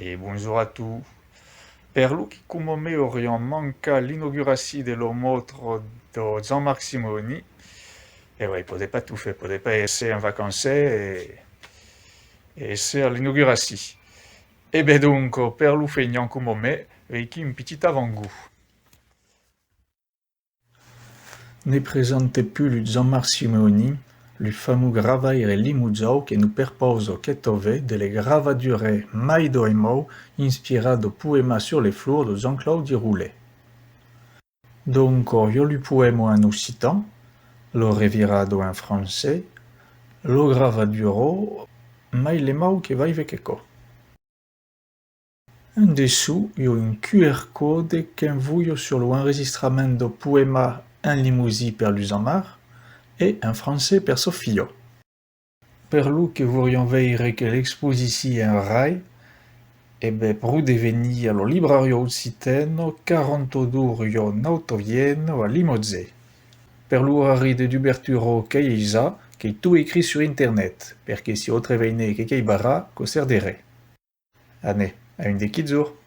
Et bonjour à tous. Per lu qui come aurions manca l'inauguratie de l'omotro de Jean-Marc Simoni, et ouais, il ne pas tout faire, il ne pas essayer en vacances et essayer à l'inauguratie. Et ben donc, per lu feignant come me, avec un petit avant-goût. Ne présente plus le Jean-Marc Simoni, le fameux gravaire limuzau che nous perposo ketove delle gravadure mai doimo inspirado poema sur les flours de Jean-Claude Roulet. Donc, io lu poemo en occitan, lo revirado en français, lo gravaduro mai lemau che vai vequeco. En dessous, io un QR code qu'envoio sur l'enregistrement poema en limousi per Lusamar et en français per Sofio. Per lu che voglion veire che l'exposition en rai, e be pro deveni allo librario occitano 42 rio nautovieno a Limozé. Per l'orari de d'uberturo Keisa, che è tout écrit sur internet, perché si autre veine che barra, co serdere. Ane, a une de Kizur.